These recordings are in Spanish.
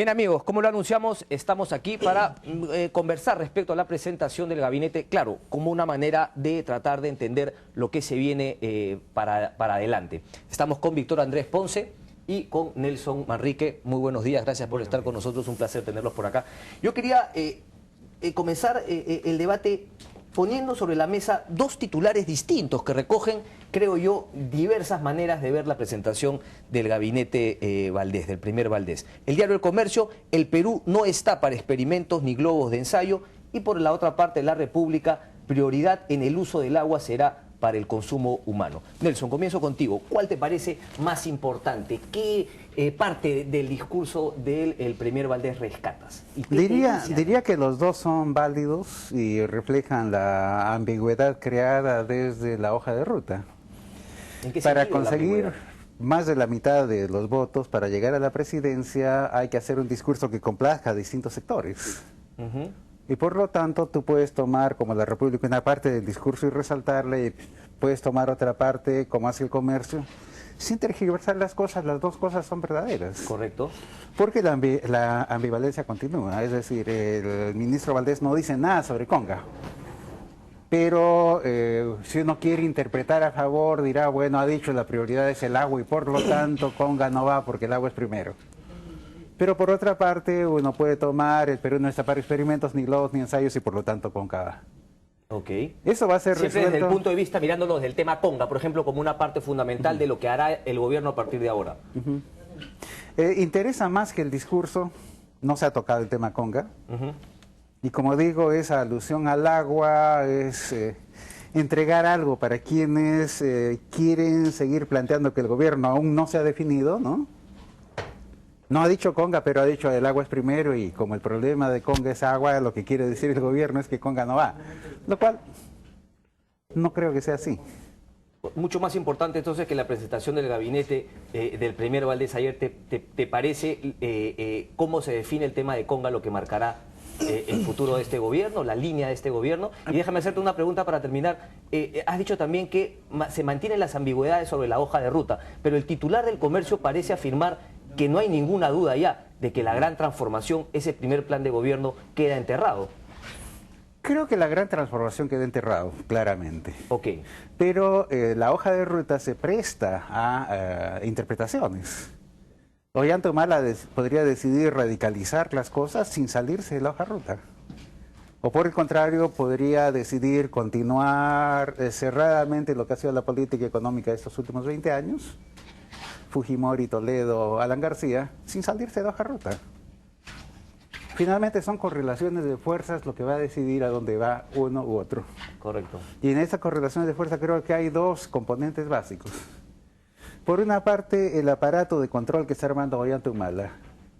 Bien amigos, como lo anunciamos, estamos aquí para conversar respecto a la presentación del gabinete, claro, como una manera de tratar de entender lo que se viene para adelante. Estamos con Víctor Andrés Ponce y con Nelson Manrique. Muy buenos días, gracias por estar con nosotros, un placer tenerlos por acá. Yo quería comenzar el debate poniendo sobre la mesa dos titulares distintos que recogen, creo yo, diversas maneras de ver la presentación del gabinete Valdés, del primer Valdés. El diario El Comercio: el Perú no está para experimentos ni globos de ensayo, y por la otra parte La República: prioridad en el uso del agua será para el consumo humano. Nelson, comienzo contigo. ¿Cuál te parece más importante? ¿Qué parte del discurso del primer Valdés rescatas? Diría que los dos son válidos y reflejan la ambigüedad creada desde la hoja de ruta. ¿En qué Para sentido conseguir más de la mitad de los votos para llegar a la presidencia hay que hacer un discurso que complazca a distintos sectores. Y por lo tanto tú puedes tomar como La República una parte del discurso y resaltarle, y puedes tomar otra parte como hace El Comercio. Sin tergiversar las cosas, las dos cosas son verdaderas. Correcto. Porque la ambivalencia continúa, es decir, el ministro Valdés no dice nada sobre Conga. Pero si uno quiere interpretar a favor, dirá, bueno, ha dicho la prioridad es el agua y por lo tanto Conga no va porque el agua es primero. Pero por otra parte, uno puede tomar, el Perú no está para experimentos, ni globos, ni ensayos, y por lo tanto Conga va. Ok. Eso va a ser siempre resuelto desde el punto de vista, mirándolo desde el tema Conga, por ejemplo, como una parte fundamental de lo que hará el gobierno a partir de ahora. Interesa más que el discurso, no se ha tocado el tema Conga. Y como digo, esa alusión al agua es entregar algo para quienes quieren seguir planteando que el gobierno aún no se ha definido, ¿no? No ha dicho Conga, pero ha dicho el agua es primero, y como el problema de Conga es agua, lo que quiere decir el gobierno es que Conga no va. Lo cual no creo que sea así. Mucho más importante entonces que la presentación del gabinete del primer Valdés ayer, ¿te parece cómo se define el tema de Conga, lo que marcará el futuro de este gobierno, la línea de este gobierno? Y déjame hacerte una pregunta para terminar. Has dicho también que se mantienen las ambigüedades sobre la hoja de ruta, pero el titular del Comercio parece afirmar que no hay ninguna duda ya de que la gran transformación, ese primer plan de gobierno, queda enterrado. Creo que la gran transformación queda enterrado, claramente. Ok. Pero la hoja de ruta se presta a interpretaciones. Ollanta-Humala podría decidir radicalizar las cosas sin salirse de la hoja de ruta. O por el contrario, podría decidir continuar cerradamente lo que ha sido la política económica de estos últimos 20 años, Fujimori, Toledo, Alan García, sin salirse de la hoja de ruta. Finalmente son correlaciones de fuerzas lo que va a decidir a dónde va uno u otro. Correcto. Y en esas correlaciones de fuerza creo que hay dos componentes básicos. Por una parte, el aparato de control que está armando Ollanta-Humala.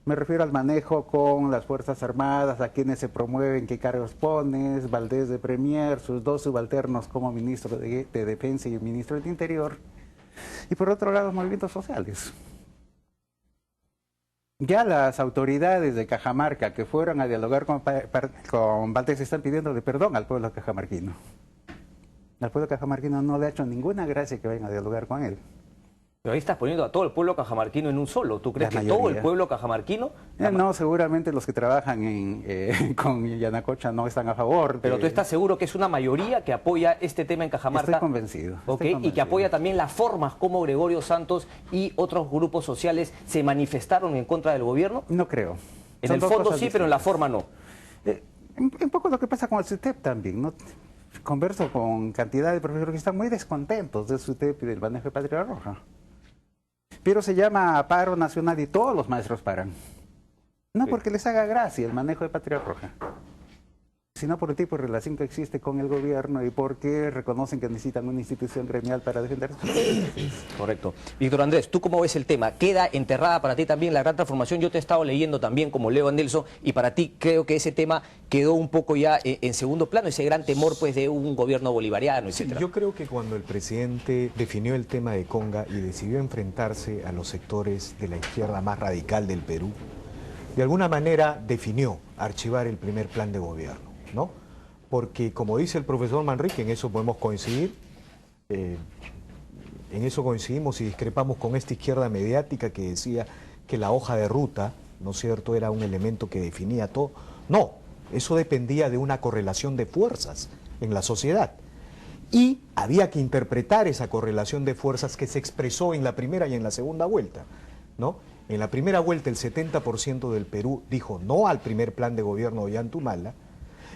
Me refiero al manejo con las Fuerzas Armadas, a quienes se promueven, qué cargos pones, Valdés de Premier, sus dos subalternos como ministro de Defensa y ministro del Interior. Y por otro lado, los movimientos sociales. Ya las autoridades de Cajamarca que fueron a dialogar con Valdés están pidiéndole perdón al pueblo cajamarquino. Al pueblo cajamarquino no le ha hecho ninguna gracia que vayan a dialogar con él. Pero ahí estás poniendo a todo el pueblo cajamarquino en un solo. ¿Tú crees que todo el pueblo cajamarquino? No, seguramente los que trabajan con Yanacocha no están a favor. Pero tú estás seguro que es una mayoría que apoya este tema en Cajamarca. Estoy convencido. Y que apoya también las formas como Gregorio Santos y otros grupos sociales se manifestaron en contra del gobierno. No creo. En el fondo sí, pero en la forma no. Un poco lo que pasa con el SUTEP también, ¿no? Converso con cantidad de profesores que están muy descontentos del SUTEP y del manejo de Patria Roja. Pero se llama paro nacional y todos los maestros paran. No porque les haga gracia el manejo de Patria Roja, sino por el tipo de relación que existe con el gobierno y porque reconocen que necesitan una institución gremial para defender sus intereses. Correcto. Víctor Andrés, ¿tú cómo ves el tema? ¿Queda enterrada para ti también la gran transformación? Yo te he estado leyendo también como leo a Nelson, y para ti creo que ese tema quedó un poco ya en segundo plano, ese gran temor pues de un gobierno bolivariano, etc. Yo creo que cuando el presidente definió el tema de Conga y decidió enfrentarse a los sectores de la izquierda más radical del Perú, de alguna manera definió archivar el primer plan de gobierno, ¿no? Porque como dice el profesor Manrique, en eso podemos coincidir, en eso coincidimos y discrepamos con esta izquierda mediática que decía que la hoja de ruta ¿no es cierto?, era un elemento que definía todo. No, eso dependía de una correlación de fuerzas en la sociedad. Y había que interpretar esa correlación de fuerzas que se expresó en la primera y en la segunda vuelta, ¿no? En la primera vuelta el 70% del Perú dijo no al primer plan de gobierno de Ollanta-Humala,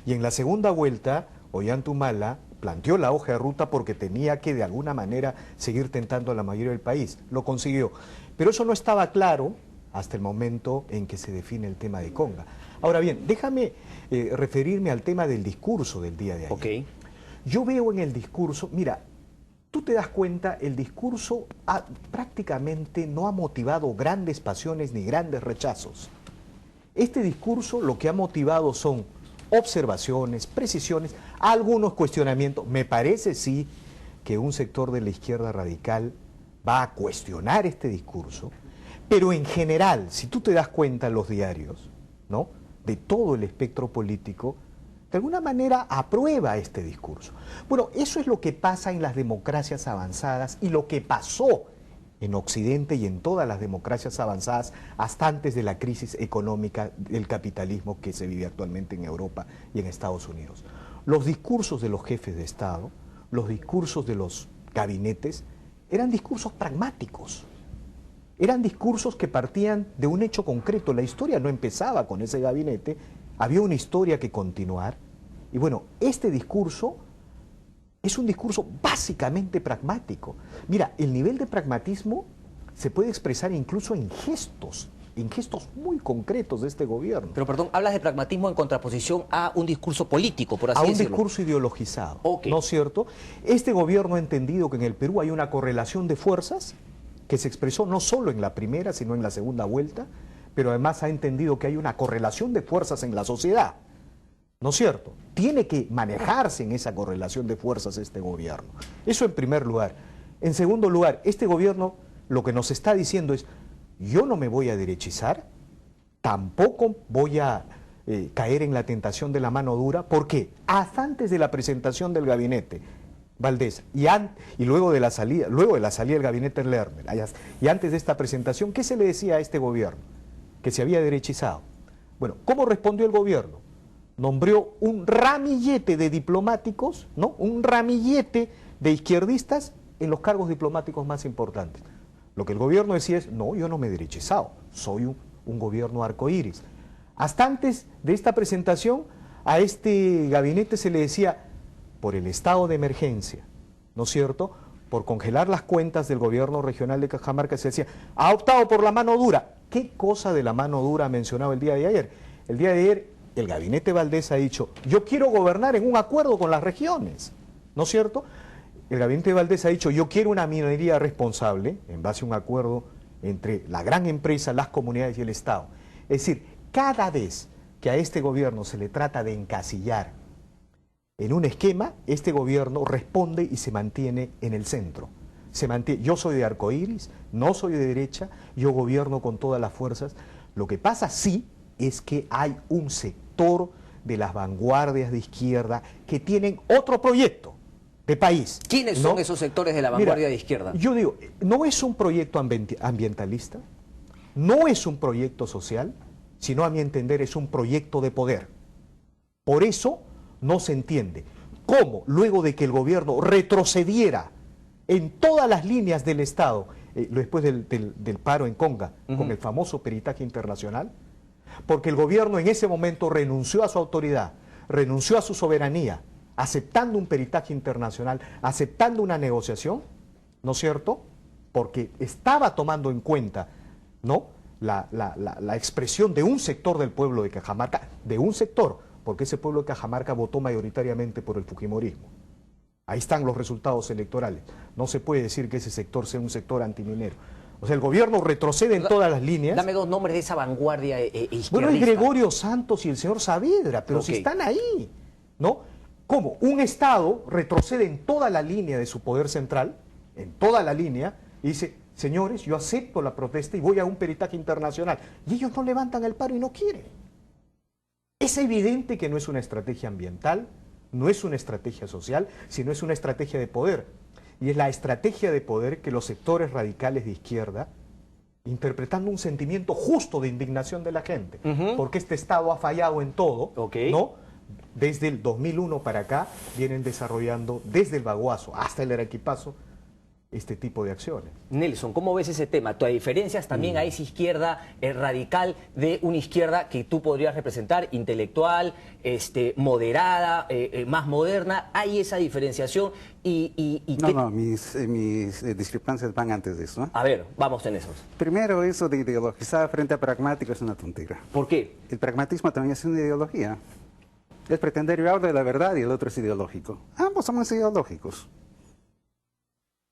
y en la segunda vuelta Ollanta-Humala planteó la hoja de ruta porque tenía que de alguna manera seguir tentando a la mayoría del país. Lo consiguió. Pero eso no estaba claro hasta el momento en que se define el tema de Conga. Ahora bien, déjame referirme al tema del discurso del día de ayer. Ok. Yo veo en el discurso, mira, tú te das cuenta, el discurso prácticamente no ha motivado grandes pasiones ni grandes rechazos. Este discurso lo que ha motivado son observaciones, precisiones, algunos cuestionamientos. Me parece sí que un sector de la izquierda radical va a cuestionar este discurso, pero en general, si tú te das cuenta en los diarios, ¿no?, de todo el espectro político, de alguna manera aprueba este discurso. Bueno, eso es lo que pasa en las democracias avanzadas y lo que pasó en Occidente y en todas las democracias avanzadas hasta antes de la crisis económica del capitalismo que se vive actualmente en Europa y en Estados Unidos. Los discursos de los jefes de Estado, los discursos de los gabinetes, eran discursos pragmáticos. Eran discursos que partían de un hecho concreto. La historia no empezaba con ese gabinete, había una historia que continuar. Y bueno, este discurso es un discurso básicamente pragmático. Mira, el nivel de pragmatismo se puede expresar incluso en gestos muy concretos de este gobierno. Pero perdón, hablas de pragmatismo en contraposición a un discurso político, por así decirlo. A un discurso ideologizado, okay, ¿no es cierto? Este gobierno ha entendido que en el Perú hay una correlación de fuerzas que se expresó no solo en la primera, sino en la segunda vuelta, pero además ha entendido que hay una correlación de fuerzas en la sociedad, ¿no es cierto? Tiene que manejarse en esa correlación de fuerzas este gobierno. Eso en primer lugar. En segundo lugar, este gobierno lo que nos está diciendo es: yo no me voy a derechizar, tampoco voy a caer en la tentación de la mano dura. ¿Por qué? Hasta antes de la presentación del gabinete Valdés y luego de la salida del gabinete Lerner, y antes de esta presentación, ¿qué se le decía a este gobierno? Que se había derechizado. Bueno, ¿cómo respondió el gobierno? Nombró un ramillete de diplomáticos, ¿no?, un ramillete de izquierdistas en los cargos diplomáticos más importantes. Lo que el gobierno decía es: no, yo no me he derechizado, soy un gobierno arcoíris. Hasta antes de esta presentación, a este gabinete se le decía, por el estado de emergencia, ¿no es cierto?, por congelar las cuentas del gobierno regional de Cajamarca, se decía, ha optado por la mano dura. ¿Qué cosa de la mano dura ha mencionado el día de ayer? El día de ayer el gabinete Valdés ha dicho: yo quiero gobernar en un acuerdo con las regiones, ¿no es cierto? El gabinete Valdés ha dicho: yo quiero una minería responsable, en base a un acuerdo entre la gran empresa, las comunidades y el Estado. Es decir, cada vez que a este gobierno se le trata de encasillar en un esquema, este gobierno responde y se mantiene en el centro. Se mantiene: yo soy de arcoíris, no soy de derecha, yo gobierno con todas las fuerzas. Lo que pasa sí es que hay un sector de las vanguardias de izquierda que tienen otro proyecto de país. ¿Quiénes son esos sectores de la vanguardia de izquierda? Yo digo, no es un proyecto ambientalista, no es un proyecto social, sino, a mi entender, es un proyecto de poder. Por eso no se entiende cómo, luego de que el gobierno retrocediera en todas las líneas del Estado, después del paro en Conga, con el famoso peritaje internacional, porque el gobierno en ese momento renunció a su autoridad, renunció a su soberanía, aceptando un peritaje internacional, aceptando una negociación, ¿no es cierto?, porque estaba tomando en cuenta, ¿no?, la expresión de un sector del pueblo de Cajamarca, de un sector, porque ese pueblo de Cajamarca votó mayoritariamente por el fujimorismo. Ahí están los resultados electorales. No se puede decir que ese sector sea un sector antiminero. O sea, el gobierno retrocede en todas las líneas. Dame dos nombres de esa vanguardia izquierdista. Bueno, es Gregorio Santos y el señor Saavedra, pero si están ahí, ¿no? ¿Cómo? Un Estado retrocede en toda la línea de su poder central, en toda la línea, y dice: señores, yo acepto la protesta y voy a un peritaje internacional. Y ellos no levantan el paro y no quieren. Es evidente que no es una estrategia ambiental, no es una estrategia social, sino es una estrategia de poder. Y es la estrategia de poder que los sectores radicales de izquierda interpretando un sentimiento justo de indignación de la gente, Ujú. porque este Estado ha fallado en todo, Ok. ¿no? Desde el 2001 para acá vienen desarrollando, desde el Baguazo hasta el Arequipazo, este tipo de acciones. Nelson, ¿cómo ves ese tema? ¿Tú diferencias también a esa izquierda radical de una izquierda que tú podrías representar, intelectual, moderada, más moderna? ¿Hay esa diferenciación? No, mis discrepancias van antes de eso, ¿no? A ver, vamos en esos. Primero, eso de ideologizar frente a pragmático es una tontera. ¿Por qué? El pragmatismo también es una ideología. Es pretender yo hablo de la verdad y el otro es ideológico. Ambos somos ideológicos.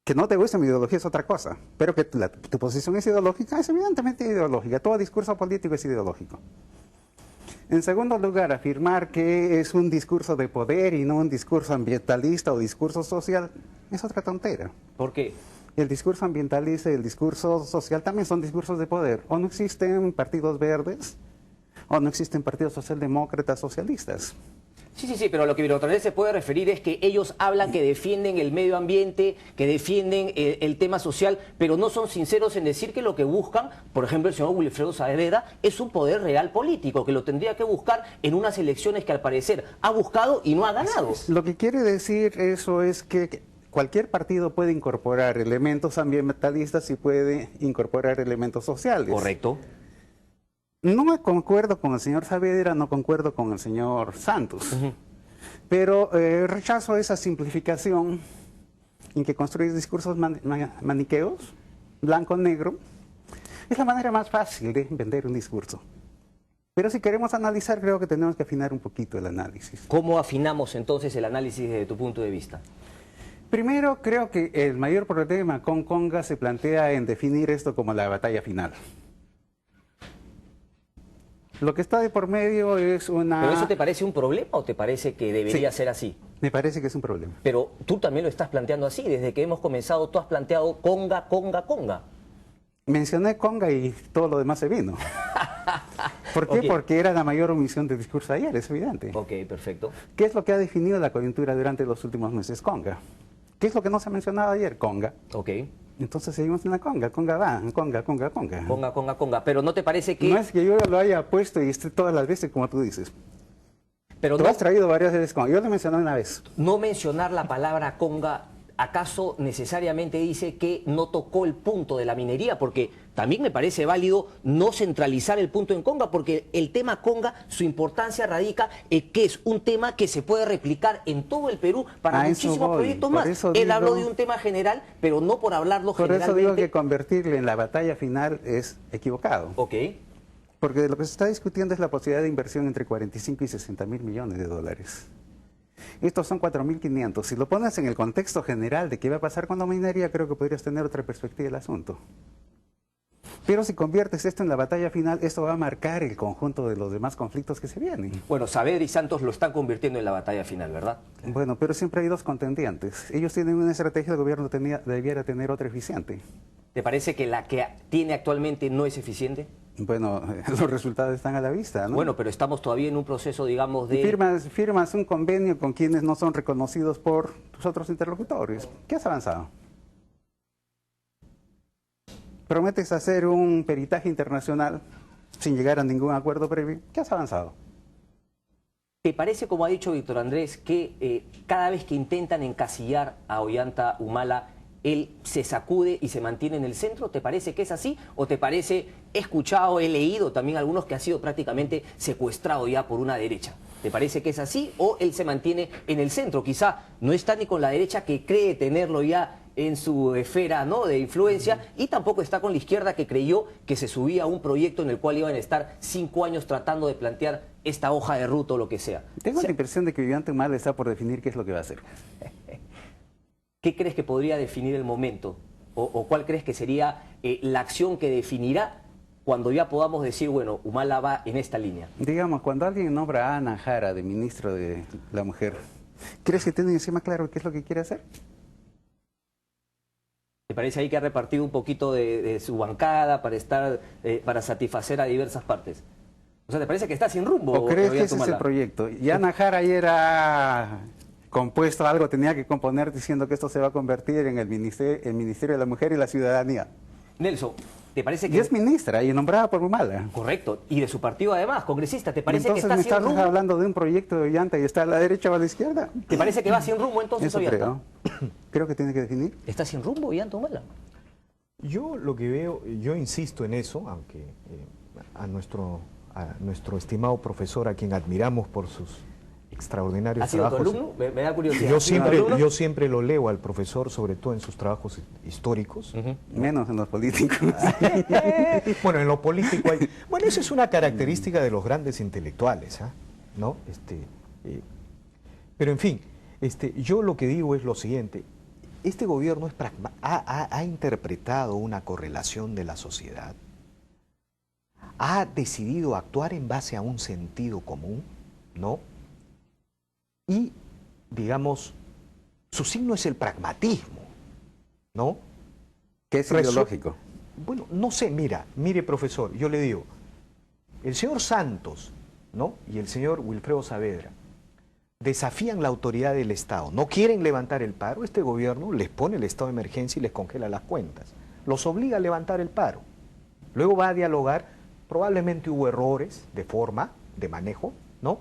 Que no te guste mi ideología es otra cosa, pero que tu posición es ideológica es evidentemente ideológica. Todo discurso político es ideológico. En segundo lugar, afirmar que es un discurso de poder y no un discurso ambientalista o discurso social es otra tontera. ¿Por qué? El discurso ambientalista y el discurso social también son discursos de poder. O no existen partidos verdes, o no existen partidos socialdemócratas socialistas. Sí, pero lo que Virotonel se puede referir es que ellos hablan que defienden el medio ambiente, que defienden el tema social, pero no son sinceros en decir que lo que buscan, por ejemplo, el señor Wilfredo Saavedra, es un poder real político, que lo tendría que buscar en unas elecciones que al parecer ha buscado y no ha ganado. Lo que quiere decir eso es que cualquier partido puede incorporar elementos ambientalistas y puede incorporar elementos sociales. Correcto. No concuerdo con el señor Saavedra, no concuerdo con el señor Santos, pero rechazo esa simplificación en que construir discursos maniqueos, blanco-negro, es la manera más fácil de vender un discurso. Pero si queremos analizar, creo que tenemos que afinar un poquito el análisis. ¿Cómo afinamos entonces el análisis desde tu punto de vista? Primero, creo que el mayor problema con Conga se plantea en definir esto como la batalla final. Lo que está de por medio es una... ¿Pero eso te parece un problema o te parece que debería ser así? Me parece que es un problema. Pero tú también lo estás planteando así. Desde que hemos comenzado, tú has planteado Conga, Conga, Conga. Mencioné Conga y todo lo demás se vino. ¿Por qué? Okay. Porque era la mayor omisión del discurso ayer, es evidente. Ok, perfecto. ¿Qué es lo que ha definido la coyuntura durante los últimos meses? Conga. ¿Qué es lo que no se ha mencionado ayer? Conga. Ok. Entonces seguimos en la conga. Conga va, conga. Conga. Pero ¿no te parece que...? No es que yo lo haya puesto y esté todas las veces como tú dices. Pero Tú no, has traído varias veces conga. Yo lo mencioné una vez. no mencionar la palabra conga, ¿acaso necesariamente dice que no tocó el punto de la minería? Porque también me parece válido no centralizar el punto en Conga, porque el tema Conga, su importancia radica en que es un tema que se puede replicar en todo el Perú para muchísimos proyectos más. Él habló de un tema general, pero no por hablarlo generalmente. Por eso digo que convertirle en la batalla final es equivocado. Ok. Porque lo que se está discutiendo es la posibilidad de inversión entre 45 y 60 mil millones de dólares. Estos son 4.500. Si lo pones en el contexto general de qué va a pasar con la minería, creo que podrías tener otra perspectiva del asunto. Pero si conviertes esto en la batalla final, esto va a marcar el conjunto de los demás conflictos que se vienen. Bueno, Saavedra y Santos lo están convirtiendo en la batalla final, ¿verdad? Bueno, pero siempre hay dos contendientes. Ellos tienen una estrategia, el gobierno debiera tener otra eficiente. ¿Te parece que la que tiene actualmente no es eficiente? Bueno, los resultados están a la vista, ¿no? Bueno, pero estamos todavía en un proceso, digamos, de... Firmas un convenio con quienes no son reconocidos por tus otros interlocutores. ¿Qué has avanzado? Prometes hacer un peritaje internacional sin llegar a ningún acuerdo previo. ¿Qué has avanzado? ¿Te parece, como ha dicho Víctor Andrés, que cada vez que intentan encasillar a Ollanta Humala, él se sacude y se mantiene en el centro? ¿Te parece que es así? ¿O te parece, he escuchado, he leído también algunos que ha sido prácticamente secuestrado ya por una derecha? ¿Te parece que es así? ¿O él se mantiene en el centro? Quizá no está ni con la derecha que cree tenerlo ya en su esfera, ¿no?, de influencia, y tampoco está con la izquierda que creyó que se subía a un proyecto en el cual iban a estar 5 años tratando de plantear esta hoja de ruta o lo que sea. Tengo la impresión de que Ollanta Humala está por definir qué es lo que va a hacer. ¿Qué crees que podría definir el momento? ¿O cuál crees que sería la acción que definirá cuando ya podamos decir, bueno, Humala va en esta línea? Digamos, cuando alguien nombra a Ana Jara de ministro de la Mujer, ¿crees que tiene encima claro qué es lo que quiere hacer? ¿Te parece ahí que ha repartido un poquito de su bancada para estar para satisfacer a diversas partes? O sea, ¿te parece que está sin rumbo? ¿O crees que ese es el proyecto? Y Ana Jara ayer ha compuesto algo, tenía que componer diciendo que esto se va a convertir en el Ministerio de la Mujer y la Ciudadanía. Nelson, ¿Te parece Y que...? es ministra y nombrada por Humala. Correcto, y de su partido además, congresista. ¿Te parece que Entonces está me sin estás rumbo? hablando de un proyecto de Ollanta y está a la derecha o a la izquierda. ¿Te parece que va sin rumbo entonces Eso Ollanta? creo. Creo que tiene que definir. ¿Está sin rumbo Ollanta Humala? Yo lo que veo, yo insisto en eso, aunque a nuestro estimado profesor, a quien admiramos por sus extraordinarios ¿Ha sido tu trabajos. alumno? Me da curiosidad. ¿Ha sido tu alumno? Yo siempre lo leo al profesor, sobre todo en sus trabajos históricos. Menos en los políticos. Bueno, en lo político hay... Bueno, esa es una característica de los grandes intelectuales, ¿no? Pero en fin, yo lo que digo es lo siguiente. Este gobierno ha interpretado una correlación de la sociedad, ha decidido actuar en base a un sentido común, ¿no? Y, digamos, su signo es el pragmatismo, ¿no? Que es ideológico. Bueno, no sé, mire profesor, yo le digo, el señor Santos, ¿no? Y el señor Wilfredo Saavedra desafían la autoridad del Estado, no quieren levantar el paro, este gobierno les pone el estado de emergencia y les congela las cuentas, los obliga a levantar el paro, luego va a dialogar, probablemente hubo errores de forma, de manejo, ¿no?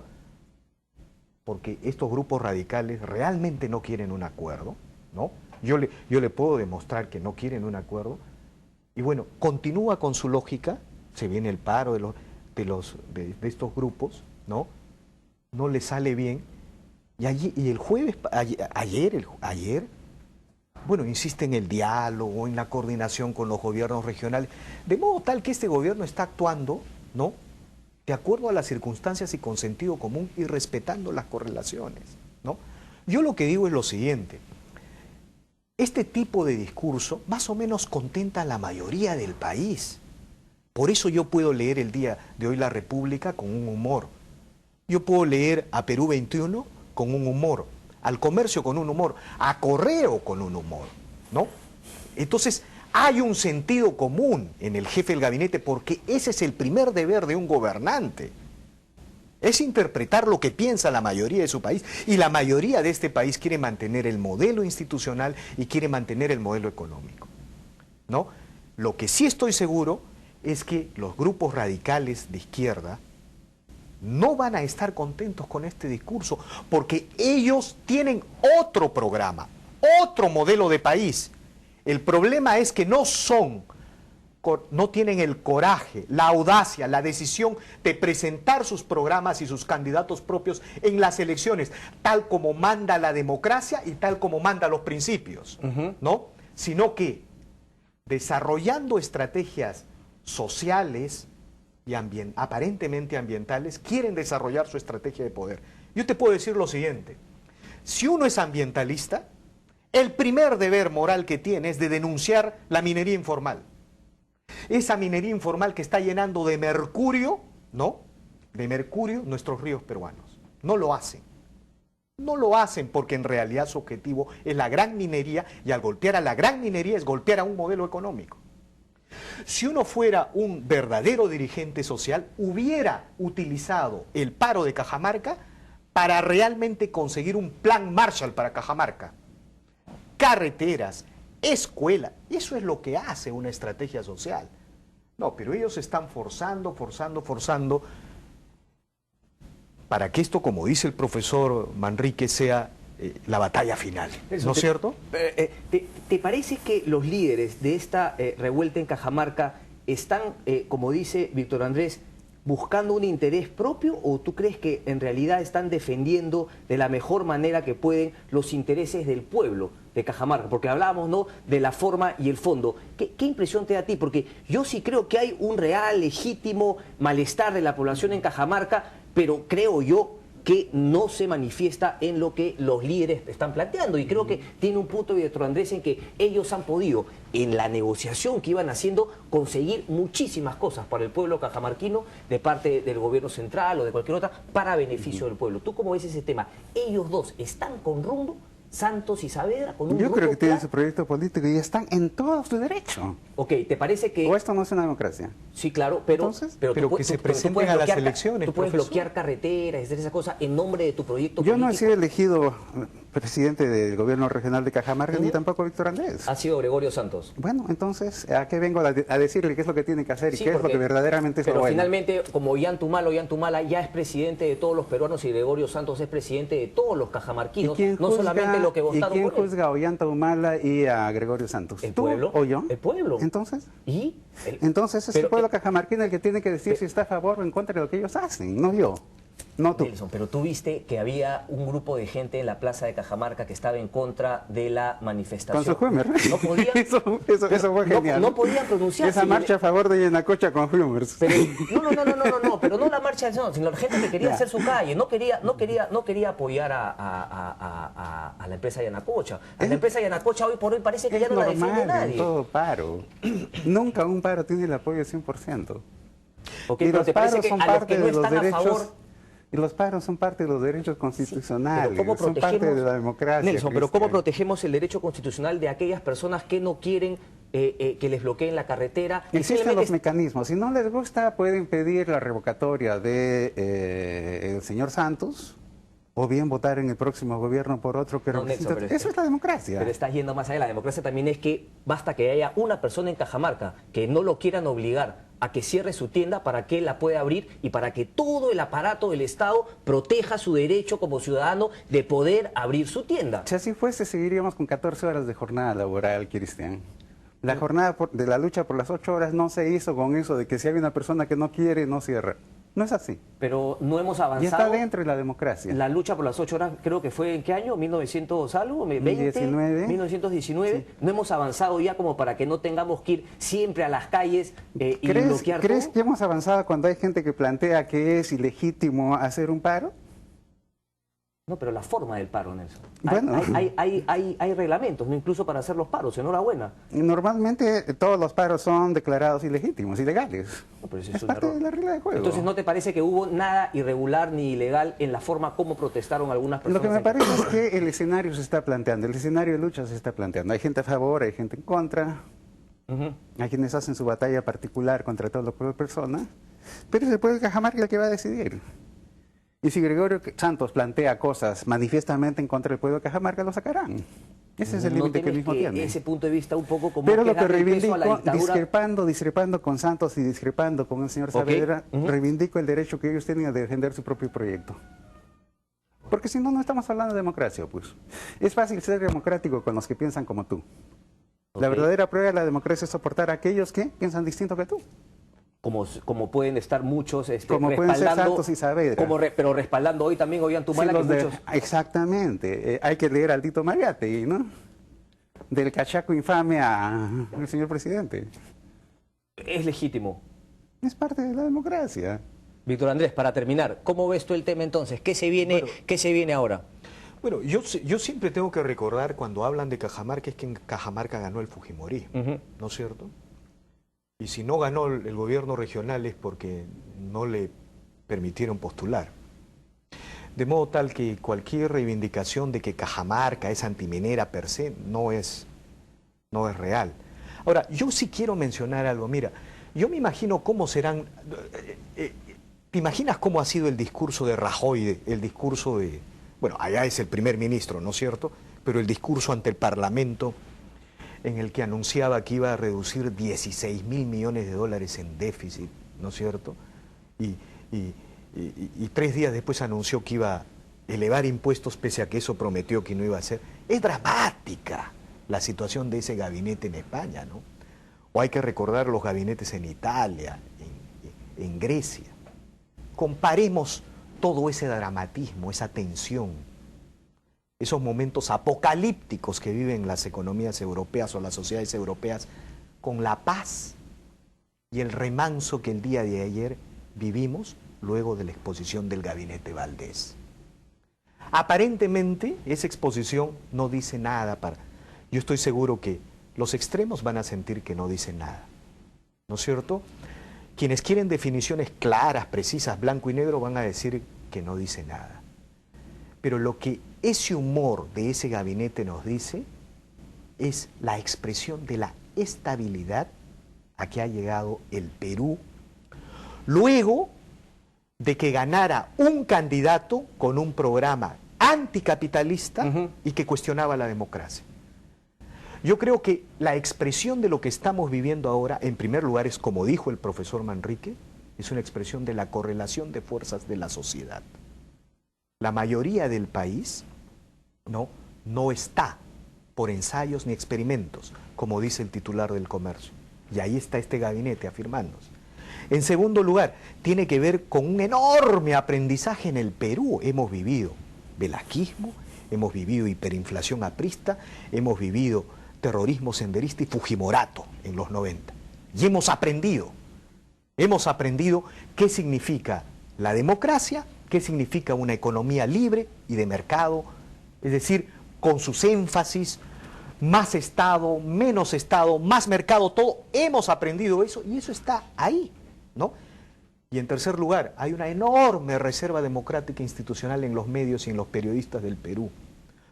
Porque estos grupos radicales realmente no quieren un acuerdo, ¿no? Yo le puedo demostrar que no quieren un acuerdo, y bueno, continúa con su lógica, se viene el paro de estos grupos, ¿no? No le sale bien, y el jueves, ayer, bueno, insiste en el diálogo, en la coordinación con los gobiernos regionales, de modo tal que este gobierno está actuando, ¿no?, de acuerdo a las circunstancias y con sentido común y respetando las correlaciones, ¿no? Yo lo que digo es lo siguiente, este tipo de discurso más o menos contenta a la mayoría del país. Por eso yo puedo leer el día de hoy La República con un humor. Yo puedo leer a Perú 21 con un humor, al Comercio con un humor, a Correo con un humor, ¿no? Entonces, hay un sentido común en el jefe del gabinete porque ese es el primer deber de un gobernante. Es interpretar lo que piensa la mayoría de su país y la mayoría de este país quiere mantener el modelo institucional y quiere mantener el modelo económico, ¿no? Lo que sí estoy seguro es que los grupos radicales de izquierda no van a estar contentos con este discurso porque ellos tienen otro programa, otro modelo de país. El problema es que no tienen el coraje, la audacia, la decisión de presentar sus programas y sus candidatos propios en las elecciones, tal como manda la democracia y tal como manda los principios, ¿no? Sino que desarrollando estrategias sociales y aparentemente ambientales, quieren desarrollar su estrategia de poder. Yo te puedo decir lo siguiente, si uno es ambientalista, el primer deber moral que tiene es de denunciar la minería informal. Esa minería informal que está llenando de mercurio, ¿no?, de mercurio nuestros ríos peruanos. No lo hacen. No lo hacen porque en realidad su objetivo es la gran minería y al golpear a la gran minería es golpear a un modelo económico. Si uno fuera un verdadero dirigente social, hubiera utilizado el paro de Cajamarca para realmente conseguir un plan Marshall para Cajamarca. Carreteras, escuela, y eso es lo que hace una estrategia social. No, pero ellos están forzando para que esto, como dice el profesor Manrique, sea la batalla final, ¿no es cierto? ¿Te parece que los líderes de esta revuelta en Cajamarca están, como dice Víctor Andrés, buscando un interés propio o tú crees que en realidad están defendiendo de la mejor manera que pueden los intereses del pueblo de Cajamarca? Porque hablábamos, ¿no?, de la forma y el fondo. ¿Qué impresión te da a ti? Porque yo sí creo que hay un real, legítimo malestar de la población en Cajamarca, pero creo yo que no se manifiesta en lo que los líderes están planteando. Y creo que tiene un punto Víctor Andrés en que ellos han podido, en la negociación que iban haciendo, conseguir muchísimas cosas para el pueblo cajamarquino de parte del gobierno central o de cualquier otra, para beneficio del pueblo. ¿Tú cómo ves ese tema? ¿Ellos dos están con rumbo? ¿Santos y Saavedra con un Yo creo que tienen claro? su proyecto político y están en todo su derecho. Ok, ¿te parece que...? ¿O esto no es una democracia? Sí, claro, pero... Entonces, pero que se presenten a las elecciones, Tú puedes profesor. bloquear carreteras, hacer esa cosa en nombre de tu proyecto Yo político. no he sido elegido presidente del gobierno regional de Cajamarca, ni tampoco Víctor Andrés. Ha sido Gregorio Santos. Bueno, entonces, ¿a qué vengo a decirle qué es lo que tiene que hacer y Sí, qué es lo que verdaderamente es lo pero bueno? finalmente, como Ollantumala ya es presidente de todos los peruanos y Gregorio Santos es presidente de todos los cajamarquinos, no solamente lo que votaron ¿Y quién por él. juzga a Ollantumala y a Gregorio Santos? ¿El ¿Tú pueblo? o yo? ¿El pueblo? ¿Entonces? ¿Y? Entonces es el pueblo cajamarquino el que tiene que decir si está a favor o en contra de lo que ellos hacen, no yo. No tú. Nelson, pero tú viste que había un grupo de gente en la plaza de Cajamarca que estaba en contra de la manifestación. Con su Hummer. No podían, eso fue genial. No podían pronunciarse. Esa marcha a favor de Yanacocha con Hummers. Pero, pero no la marcha, sino la gente que quería hacer su calle, no quería apoyar a la empresa Yanacocha. A la empresa Yanacocha hoy por hoy parece que ya no la defiende nadie. En todo paro. Nunca un paro tiene el apoyo 100%. Okay, y los paros son parte de los derechos. Y los paros son parte de los derechos constitucionales, Sí, son parte de la democracia. Nelson, pero ¿cómo protegemos el derecho constitucional de aquellas personas que no quieren que les bloqueen la carretera? Existen los mecanismos. Si no les gusta, pueden pedir la revocatoria de el señor Santos, o bien votar en el próximo gobierno por otro que represente. Nelson, eso es la democracia. Pero estás yendo más allá. La democracia también es que basta que haya una persona en Cajamarca que no lo quieran obligar a que cierre su tienda para que él la pueda abrir y para que todo el aparato del Estado proteja su derecho como ciudadano de poder abrir su tienda. Si así fuese, seguiríamos con 14 horas de jornada laboral, Cristian. La jornada de la lucha por las 8 horas no se hizo con eso de que si hay una persona que no quiere, no cierra. No es así. Pero no hemos avanzado. Y está dentro de la democracia. La lucha por las 8 horas, creo que fue ¿en qué año? ¿1900 algo? ¿20? 1919. Sí. No hemos avanzado ya como para que no tengamos que ir siempre a las calles y bloquear todo. ¿Crees que hemos avanzado cuando hay gente que plantea que es ilegítimo hacer un paro? No, pero la forma del paro, Nelson. Bueno. Hay reglamentos, ¿no? Incluso para hacer los paros. Enhorabuena. Normalmente todos los paros son declarados ilegítimos, ilegales. No, pero es parte de la regla de juego. Entonces, ¿no te parece que hubo nada irregular ni ilegal en la forma como protestaron algunas personas? Lo que me parece es que el escenario se está planteando, el escenario de lucha se está planteando. Hay gente a favor, hay gente en contra. Hay quienes hacen su batalla particular contra todo lo que es persona. Pero es el pueblo de Cajamarca el que va a decidir. Y si Gregorio Santos plantea cosas manifiestamente en contra del pueblo de Cajamarca, lo sacarán. Ese es el límite que él mismo tiene. Ese punto de vista un poco como pero lo que reivindico, discrepando con Santos y discrepando con el señor Saavedra, reivindico el derecho que ellos tienen a defender su propio proyecto. Porque si no, no estamos hablando de democracia, pues. Es fácil ser democrático con los que piensan como tú. La verdadera prueba de la democracia es soportar a aquellos que piensan distinto que tú. Como pueden estar muchos como pueden ser Santos y Saavedra. Pero respaldando hoy también Ollantumala que muchos... Exactamente. Hay que leer al Tito Mariátegui, ¿no? Del cachaco infame al señor presidente. Es legítimo. Es parte de la democracia. Víctor Andrés, para terminar, ¿cómo ves tú el tema entonces? ¿Qué se viene ahora? Bueno, yo siempre tengo que recordar cuando hablan de Cajamarca es que en Cajamarca ganó el fujimorismo, ¿no es cierto? Y si no ganó el gobierno regional es porque no le permitieron postular. De modo tal que cualquier reivindicación de que Cajamarca es antiminera per se no es real. Ahora, yo sí quiero mencionar algo. Mira, yo me imagino cómo serán... ¿Te imaginas cómo ha sido el discurso de Rajoy, el discurso de... Bueno, allá es el primer ministro, ¿no es cierto? Pero el discurso ante el Parlamento en el que anunciaba que iba a reducir 16.000 millones de dólares en déficit, ¿no es cierto? Y 3 días después anunció que iba a elevar impuestos pese a que eso prometió que no iba a hacer. Es dramática la situación de ese gabinete en España, ¿no? O hay que recordar los gabinetes en Italia, en Grecia. Comparemos todo ese dramatismo, esa tensión, esos momentos apocalípticos que viven las economías europeas o las sociedades europeas con la paz y el remanso que el día de ayer vivimos luego de la exposición del gabinete Valdés. Aparentemente esa exposición no dice nada Yo estoy seguro que los extremos van a sentir que no dice nada, ¿no es cierto? Quienes quieren definiciones claras, precisas, blanco y negro, van a decir que no dice nada. Pero lo que ese humor de ese gabinete nos dice es la expresión de la estabilidad a que ha llegado el Perú luego de que ganara un candidato con un programa anticapitalista y que cuestionaba la democracia. Yo creo que la expresión de lo que estamos viviendo ahora, en primer lugar, es, como dijo el profesor Manrique, es una expresión de la correlación de fuerzas de la sociedad. La mayoría del país no está por ensayos ni experimentos, como dice el titular del Comercio. Y ahí está este gabinete afirmándose. En segundo lugar, tiene que ver con un enorme aprendizaje en el Perú. Hemos vivido velasquismo, hemos vivido hiperinflación aprista, hemos vivido terrorismo senderista y fujimorato en los 90. Y hemos aprendido qué significa la democracia, qué significa una economía libre y de mercado, es decir, con sus énfasis, más Estado, menos Estado, más mercado, todo. Hemos aprendido eso y eso está ahí, ¿no? Y en tercer lugar, hay una enorme reserva democrática institucional en los medios y en los periodistas del Perú.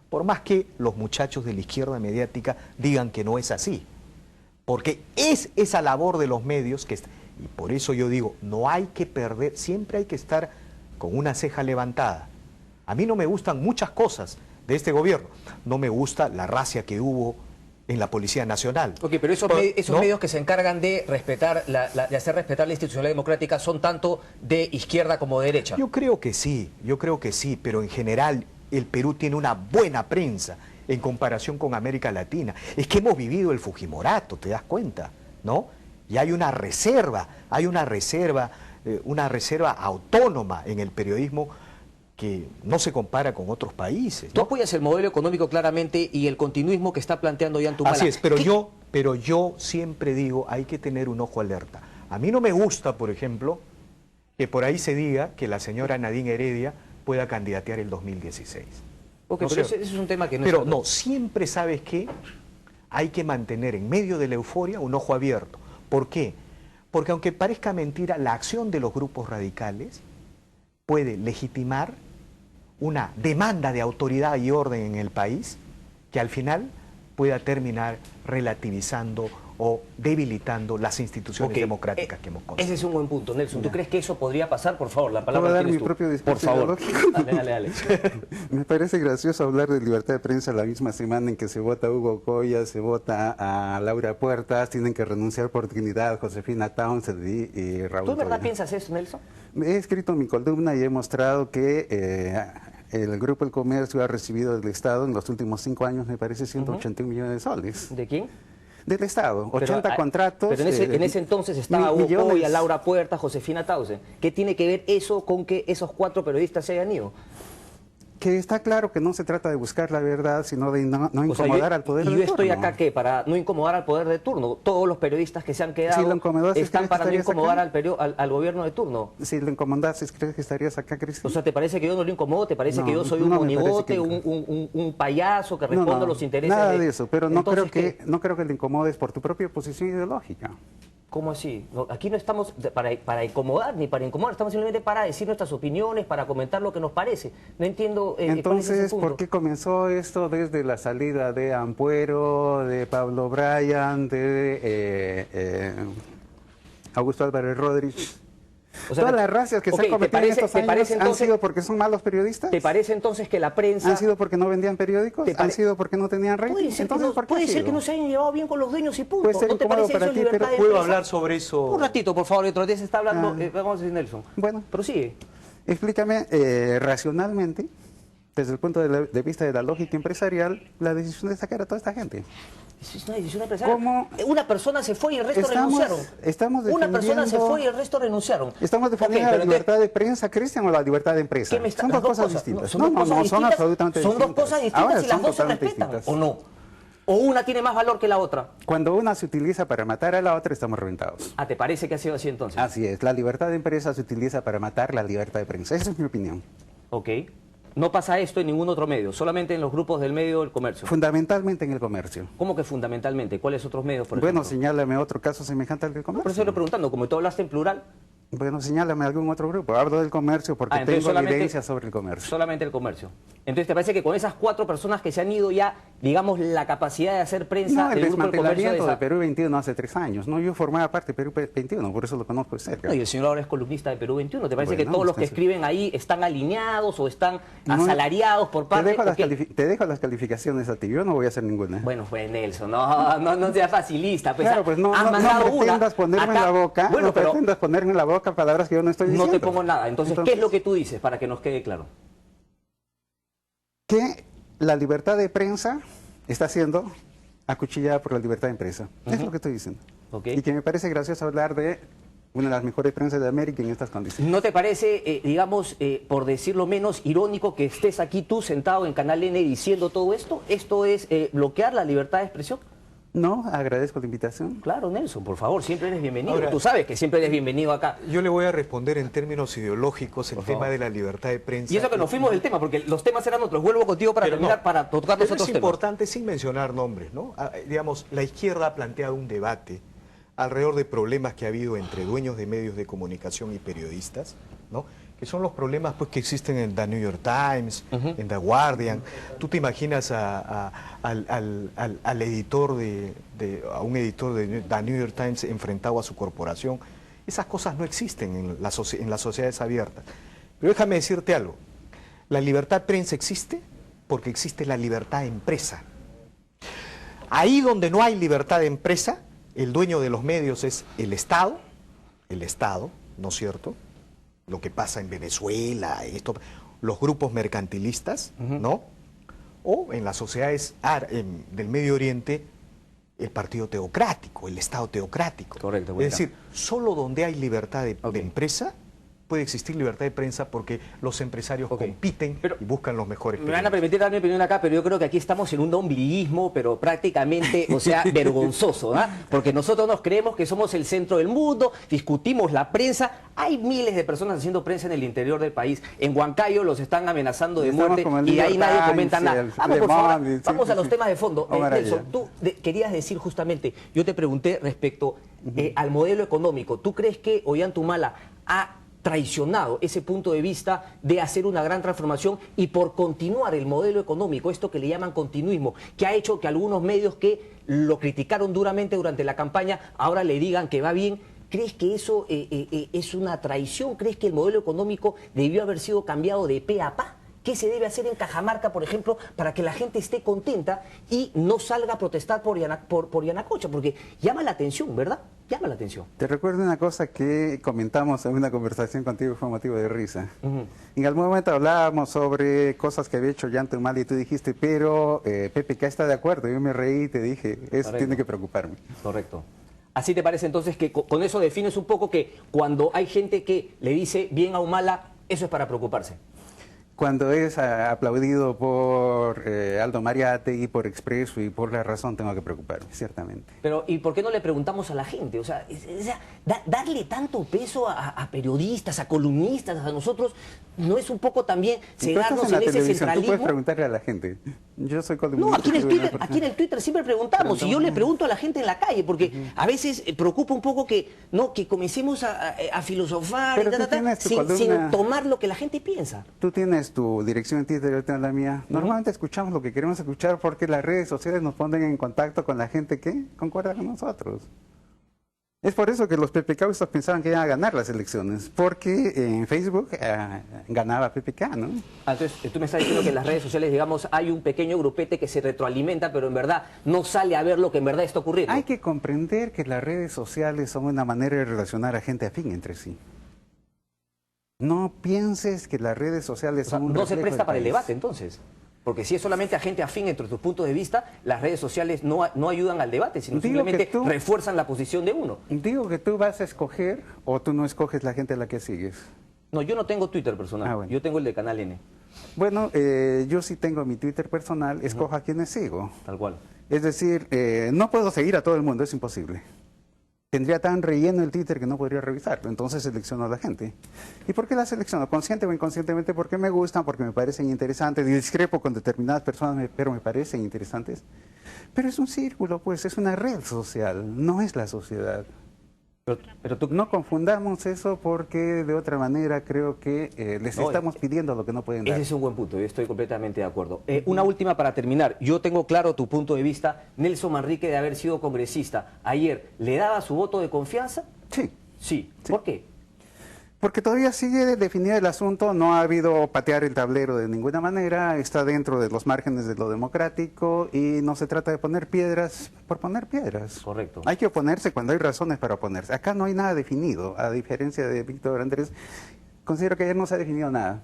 Por más que los muchachos de la izquierda mediática digan que no es así. Porque es esa labor de los medios que... Y por eso yo digo, no hay que perder, siempre hay que estar con una ceja levantada. A mí no me gustan muchas cosas de este gobierno. No me gusta la racia que hubo en la Policía Nacional. Ok, pero esos medios que se encargan de respetar de hacer respetar la institucionalidad democrática son tanto de izquierda como de derecha. Yo creo que sí, pero en general el Perú tiene una buena prensa en comparación con América Latina. Es que hemos vivido el fujimorato, ¿te das cuenta? ¿No? Y hay una reserva autónoma en el periodismo que no se compara con otros países, ¿no? Tú apoyas el modelo económico claramente y el continuismo que está planteando Ollantumala. Así es, pero yo siempre digo, hay que tener un ojo alerta. A mí no me gusta, por ejemplo, que por ahí se diga que la señora Nadine Heredia pueda candidatear el 2016. Ok, pero ese es un tema que no Pero no, siempre, ¿sabes qué? Hay que mantener en medio de la euforia un ojo abierto. ¿Por qué? Porque aunque parezca mentira, la acción de los grupos radicales puede legitimar una demanda de autoridad y orden en el país que al final pueda terminar relativizando o debilitando las instituciones democráticas que hemos construido. Ese es un buen punto, Nelson. ¿Tú crees que eso podría pasar? Por favor, la palabra ¿Puedo dar tienes mi tú. propio discurso Por favor. ideológico? Dale. Me parece gracioso hablar de libertad de prensa la misma semana en que se vota a Hugo Coya, se vota a Laura Puertas, tienen que renunciar por dignidad Josefina Townsend y Raúl. ¿Tú de verdad Toledo. piensas eso, Nelson? He escrito mi columna y he mostrado que el Grupo El Comercio ha recibido del Estado en los últimos 5 años, me parece, 181 millones de soles. ¿De quién? Del Estado, 80 contratos. Pero en ese entonces estaba Hugo millones. Coya, Laura Puerta, Josefina Tausen. ¿Qué tiene que ver eso con que esos 4 periodistas se hayan ido? Que está claro que no se trata de buscar la verdad, sino de no incomodar al poder de turno. Y yo estoy acá, ¿qué? Para no incomodar al poder de turno. Todos los periodistas que se han quedado están para no incomodar al gobierno de turno. Si lo incomodases, ¿crees que estarías acá, Cristian? O sea, ¿te parece que yo no lo incomodo? ¿Te parece que yo soy un monigote, un payaso que responde a los intereses nada de eso, pero no creo Entonces, que le incomodes por tu propia posición ideológica. ¿Cómo así? No, aquí no estamos para incomodar ni para incomodar, estamos simplemente para decir nuestras opiniones, para comentar lo que nos parece. No entiendo cuál es ese Entonces, punto. ¿por qué comenzó esto desde la salida de Ampuero, de Pablo Bryan, de Augusto Álvarez Rodríguez? O sea, Todas las racias que se han cometido en estos años han sido porque son malos periodistas. ¿Te parece entonces que la prensa... ¿Han sido porque no vendían periódicos? ¿Han sido porque no tenían rating? Puede ser que no se hayan llevado bien con los dueños y punto. Puede ser ¿No te incómodo parece para eso ti, libertad pero de ¿Puedo empresa? hablar sobre eso? Un ratito, por favor, otro día se está hablando... vamos a decir Nelson. Bueno. Prosigue. Explícame racionalmente, desde el punto de vista de la lógica empresarial, la decisión de sacar a toda esta gente. Es una decisión empresarial. ¿Cómo? Una persona se fue y el resto renunciaron. Una persona se fue y el resto renunciaron. ¿Estamos defendiendo la libertad de prensa, Cristian, o la libertad de empresa? Son dos cosas distintas. Son absolutamente distintas. Son dos cosas distintas Ahora y las son dos se totalmente respetan, distintas. ¿o no? ¿O una tiene más valor que la otra? Cuando una se utiliza para matar a la otra, estamos reventados. ¿Te parece que ha sido así entonces? Así es, la libertad de empresa se utiliza para matar la libertad de prensa. Esa es mi opinión. Ok. No pasa esto en ningún otro medio, solamente en los grupos del medio del comercio. Fundamentalmente en el comercio. ¿Cómo que fundamentalmente? ¿Cuáles otros medios, por ejemplo? Bueno, señálame otro caso semejante al del comercio. Por eso estoy preguntando, como tú hablaste en plural. Bueno, señálame algún otro grupo. Hablo del comercio porque entonces tengo evidencia sobre el comercio. Solamente el comercio. Entonces, ¿te parece que con esas 4 personas que se han ido ya, digamos, la capacidad de hacer prensa No, el del grupo del comercio desmantelamiento de Perú 21 hace 3 años. No, yo formaba parte de Perú 21, por eso lo conozco de cerca. No, y el señor ahora es columnista de Perú 21. ¿Te parece que Bueno, todos los que escriben ahí están alineados o están asalariados por parte te dejo las calificaciones a ti, yo no voy a hacer ninguna. Bueno, pues Nelson, no seas facilista. Pues, claro, pues no pretendas ponerme en la boca, bueno, pero pretendas ponerme en la boca palabras que yo no estoy diciendo. No te pongo nada. Entonces, ¿qué es lo que tú dices para que nos quede claro? Que la libertad de prensa está siendo acuchillada por la libertad de empresa. Es lo que estoy diciendo. Y que me parece gracioso hablar de una de las mejores prensas de América en estas condiciones. ¿No te parece, digamos, por decirlo menos, irónico que estés aquí tú sentado en Canal N diciendo todo esto? ¿Esto es bloquear la libertad de expresión? No, agradezco la invitación. Claro, Nelson, por favor, siempre eres bienvenido. Ahora, tú sabes que siempre eres bienvenido acá. Yo le voy a responder en términos ideológicos el tema de la libertad de prensa. Y eso que nos fuimos del tema, porque los temas eran otros. Vuelvo contigo para terminar, para tocar los otros temas. Es importante, sin mencionar nombres, ¿no? Digamos, la izquierda ha planteado un debate alrededor de problemas que ha habido entre dueños de medios de comunicación y periodistas, ¿no? Que son los problemas pues, que existen en The New York Times, en The Guardian. Tú te imaginas al editor a un editor de The New York Times enfrentado a su corporación. Esas cosas no existen en las sociedades abiertas. Pero déjame decirte algo. La libertad de prensa existe porque existe la libertad de empresa. Ahí donde no hay libertad de empresa, el dueño de los medios es el Estado, ¿no es cierto? Lo que pasa en Venezuela, los grupos mercantilistas, ¿no? O en las sociedades del Medio Oriente, el partido teocrático, el Estado teocrático. Correcto. Es decir, solo donde hay libertad de empresa, puede existir libertad de prensa porque los empresarios compiten y buscan los mejores. Me van a permitir dar mi opinión acá, pero yo creo que aquí estamos en un ombliguismo, pero prácticamente, o sea, vergonzoso, ¿ah? Porque nosotros nos creemos que somos el centro del mundo, discutimos la prensa, hay miles de personas haciendo prensa en el interior del país. En Huancayo los están amenazando de muerte y de ahí nadie comenta nada. Vamos, por favor, vamos a los temas de fondo. Nelson, tú querías decir justamente, yo te pregunté respecto al modelo económico. ¿Tú crees que Ollanta ha traicionado ese punto de vista de hacer una gran transformación y por continuar el modelo económico, esto que le llaman continuismo, que ha hecho que algunos medios que lo criticaron duramente durante la campaña ahora le digan que va bien? ¿Crees que eso es una traición? ¿Crees que el modelo económico debió haber sido cambiado de pe a pa? ¿Qué se debe hacer en Cajamarca, por ejemplo, para que la gente esté contenta y no salga a protestar por Yanacocha? Porque llama la atención, ¿verdad? Llama la atención. Te recuerdo una cosa que comentamos en una conversación contigo, fue motivo de risa. En algún momento hablábamos sobre cosas que había hecho Ollanta Humala y tú dijiste, pero PPK está de acuerdo. Yo me reí y te dije, eso tiene que preocuparme. Correcto. ¿Así te parece entonces que con eso defines un poco que cuando hay gente que le dice bien a Humala, eso es para preocuparse? Cuando es aplaudido por Aldo Mariátegui, por Expreso y por La Razón, tengo que preocuparme, ciertamente. Pero, ¿y por qué no le preguntamos a la gente? O sea, darle tanto peso a periodistas, a columnistas, a nosotros, ¿no es un poco también cegarnos en ese centralismo? Tú puedes preguntarle a la gente. Yo soy columnista. No, aquí en el Twitter siempre preguntamos, y yo le pregunto a la gente en la calle, porque a veces preocupa un poco que comencemos a filosofar sin tomar lo que la gente piensa. Tú tienes tu dirección en Twitter, yo tengo la mía. Normalmente escuchamos lo que queremos escuchar porque las redes sociales nos ponen en contacto con la gente que concuerda con nosotros. Es por eso que los PPKistas pensaban que iban a ganar las elecciones, porque en Facebook ganaba PPK, ¿no? Entonces, tú me estás diciendo que en las redes sociales, digamos, hay un pequeño grupete que se retroalimenta, pero en verdad no sale a ver lo que en verdad está ocurriendo. Hay que comprender que las redes sociales son una manera de relacionar a gente afín entre sí. No pienses que las redes sociales son un no se presta para el país. debate, entonces. Porque si es solamente a gente afín entre tus puntos de vista, las redes sociales no ayudan al debate, sino simplemente refuerzan la posición de uno. Digo que tú vas a escoger o tú no escoges la gente a la que sigues. No, yo no tengo Twitter personal, bueno. Yo tengo el de Canal N. Bueno, yo sí tengo mi Twitter personal, escojo a quienes sigo. Tal cual. Es decir, no puedo seguir a todo el mundo, es imposible. Tendría tan relleno el Twitter que no podría revisarlo, entonces selecciono a la gente. ¿Y por qué la selecciono? Consciente o inconscientemente, porque me gustan, porque me parecen interesantes, discrepo con determinadas personas, pero me parecen interesantes. Pero es un círculo, pues, es una red social, no es la sociedad. Pero tú... No confundamos eso porque de otra manera creo que les estamos pidiendo lo que no pueden dar. Ese es un buen punto, yo estoy completamente de acuerdo. Una última para terminar. Yo tengo claro tu punto de vista. Nelson Manrique, de haber sido congresista ayer, ¿le daba su voto de confianza? Sí. Sí. Sí. ¿Por qué? Porque todavía sigue definido el asunto, no ha habido patear el tablero de ninguna manera, está dentro de los márgenes de lo democrático y no se trata de poner piedras por poner piedras. Correcto. Hay que oponerse cuando hay razones para oponerse. Acá no hay nada definido, a diferencia de Víctor Andrés, considero que ayer no se ha definido nada.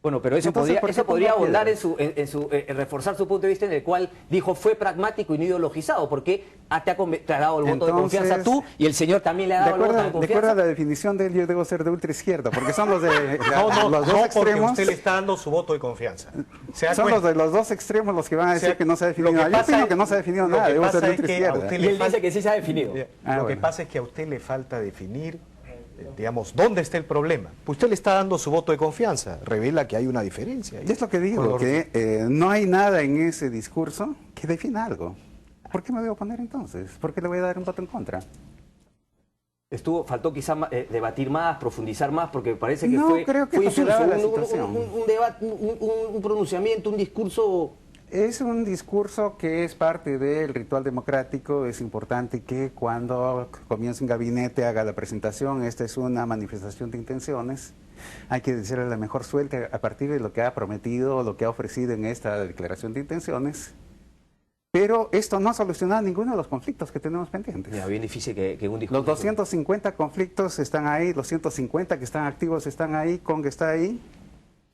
Bueno, pero eso Entonces, podría abundar en reforzar su punto de vista en el cual dijo fue pragmático y no ideologizado, porque te ha dado el voto de confianza tú y el señor también le ha dado el voto de De confianza. acuerdo a la definición de él, yo debo ser de ultra izquierda, porque son los de los dos porque extremos. usted le está dando su voto de confianza. Son los de los dos extremos los que van a decir que no se ha definido nada. Yo opino que no se ha definido nada, debo ser de ultra izquierda. Y él dice que sí se ha definido. Lo que pasa es que a usted le falta definir, digamos, ¿dónde está el problema? Pues usted le está dando su voto de confianza, revela que hay una diferencia. Y es lo que digo, que no hay nada en ese discurso que defina algo. ¿Por qué me voy a oponer entonces? ¿Por qué le voy a dar un voto en contra? Faltó quizás debatir más, profundizar más, porque parece que No, fue creo que fue no se daba la insulso, situación. un debate, un pronunciamiento, un discurso... Es un discurso que es parte del ritual democrático. Es importante que cuando comience un gabinete haga la presentación. Esta es una manifestación de intenciones. Hay que decirle la mejor suerte a partir de lo que ha prometido, lo que ha ofrecido en esta declaración de intenciones. Pero esto no ha solucionado ninguno de los conflictos que tenemos pendientes. Ya, bien difícil que un discurso... Los 250 conflictos están ahí, los 150 que están activos están ahí, Conga está ahí.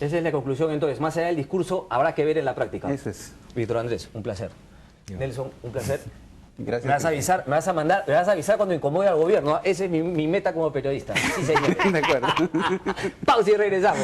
Esa es la conclusión, entonces, más allá del discurso, habrá que ver en la práctica. Eso es. Víctor Andrés, un placer. Nelson, un placer. Gracias. Me vas a avisar, me vas a avisar cuando incomode al gobierno. Esa es mi meta como periodista. Sí, señor. De acuerdo. Pausa y regresamos.